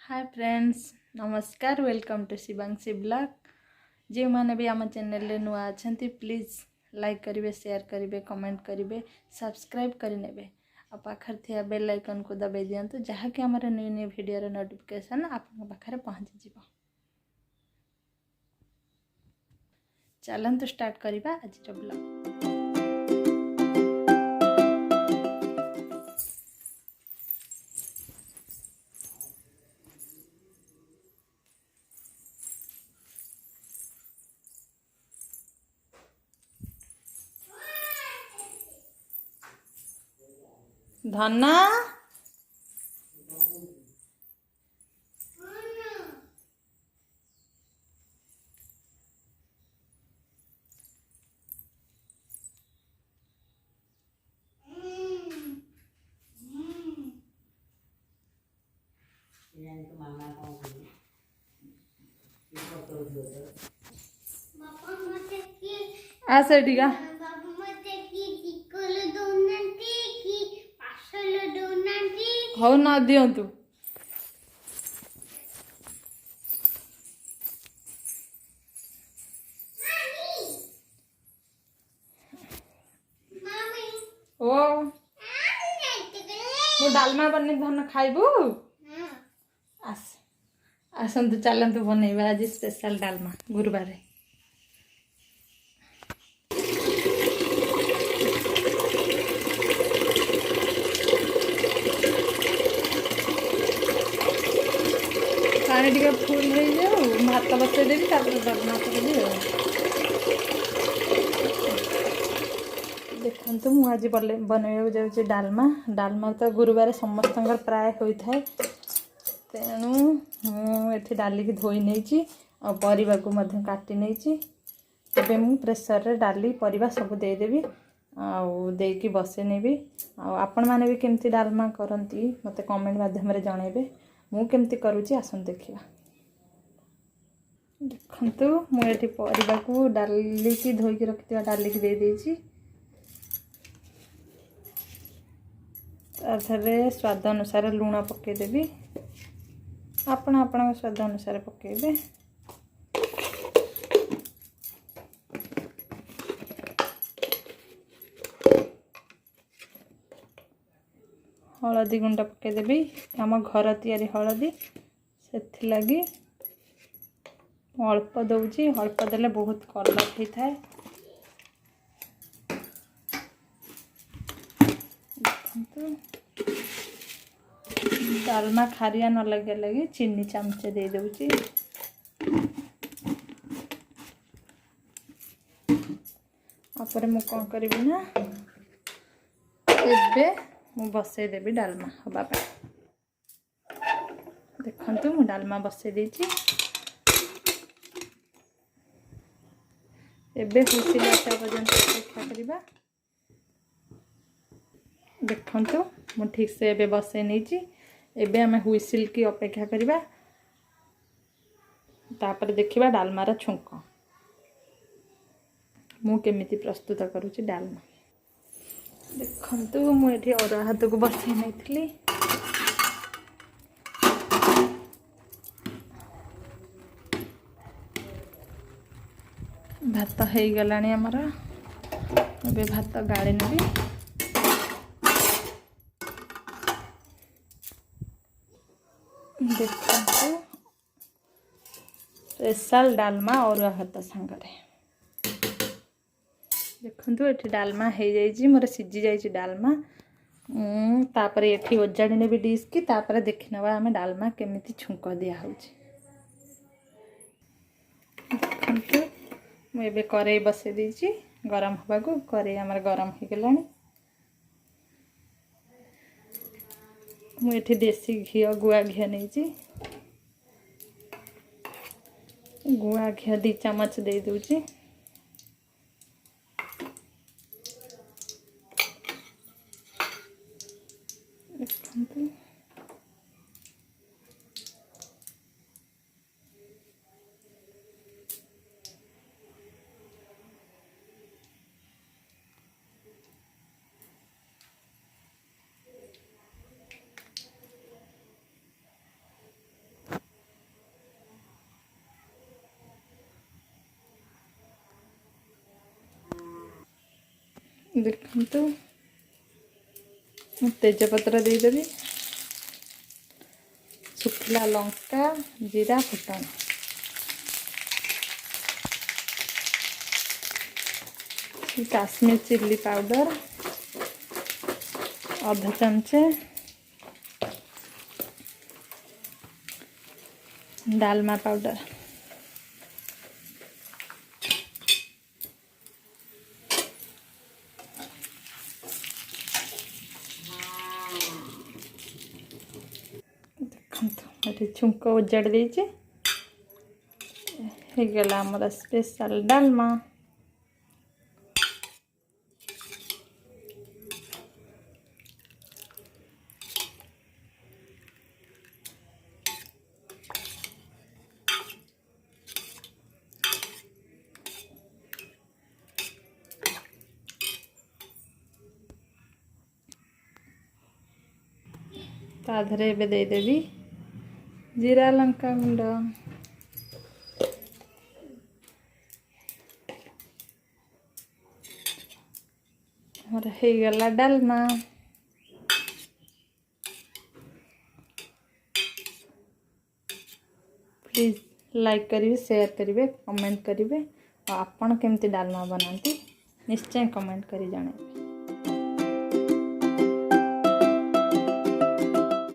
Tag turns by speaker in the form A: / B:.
A: हाय friends, नमस्कार। Welcome to Shivanshi blog. जो मैंने भी आम चैनल रे नुआ अच्छा प्लीज लाइक करेंगे, शेयर करेंगे, कमेंट करेंगे, सब्सक्राइब करेंगे और पाखर थिया बेल आइकन को दबाई दिंतु जहाँकि आम न्यू न्यू वीडियो नोटिफिकेशन आपन पाखे पहुँची जाव। चलतु स्टार्ट करवा आज ब्लॉग। धना आसेटिका हौ न दिंतु ओ मु डालमा बने धन खाइबू आस आसतु चलतु बनैबा आज स्पेशल डालमा गुरुवार। पानी टिके फुल हो जाऊ भात बसईदेवी डालमा करी। देखु मु आज बनवाक जाऊँगी डालमा। डालमा तो गुरुवार समस्त प्राय होता है, तेणु मुझे डाली की धोई नहीं और परिवा को काटी नहीं। तबे मु प्रेसर रे डाली परिवा सब देदेवी आउ देकी बसे नेबी। आपण माने भी केमती डालमा करंती मते कमेंट माध्यम रे जणेबे। मु केमती करूची आसन देखिबा। देखंतु मु एठी परिवा को डाली की धोई की रखितबा डाली की दे देची। ताथरे स्वाद अनुसार लूण पकेदेवी। आपण आपण स्वाद अनुसार पकेबे। हलदी गुंड पकेदेवी। आम घर तैयारी हलदी से लगी अल्प दौची। अल्प देले बहुत कलर होता है। डालमा खारिया न लगे लगी चीनी चमचे दे दूची। आपरे मु कौन करी ना एबे मु बसई देबी डालमा हबा पे। देखंतु मु डालमा बसई देची। एबे हुसिल आसा पर्यंत अपेक्षा करिबा। देखंतु मु ठीक से एबे बसई नेची। एबे हमें हुइसिल की अपेक्षा करिबा। तापर देखिबा डालमार छुंक मु केमिति प्रस्तुत करूची डालमा। देखंतु मु एठी अरुआ हाथ को बसई नैथिली। भात हो गलानी आमर। एबे भात गाड़ी नेबी। देखंतु स्पेशल डालमा अरुआ भात सांगरे। देखंतु एठी डालमा हो जाइए मोर सीझी जाइए डालमा। तापर एठी ओजाड़ी नेबी डिश की। तापर देखि नवा आमे डालमा केमिति छुंक दिया होउची। देखंतु मु एबे करेई बसे दीची गरम हवा को। करेई हमर गरम हो गलानी। मु एठी देसी घी गुआ घी नहीं। गुआ घी 2 चम्मच दे दूची। देखंतु देखंतु तेजपत्र देदेवी शुखला लंका जीरा फुटण काश्मीर चिल्ली पाउडर आधा चमचे डालमा पाउडर देखो छुंक उजाड़ देगला आमर स्पेशल डालमा। ताधरे एबे देदेवी जीरा लंका गुंड और हो गला डालमा। प्लीज लाइक करिए शेयर करिए कमेंट करिए और आपण केमती डालमा बनाती निश्चय कमेंट करी जाने।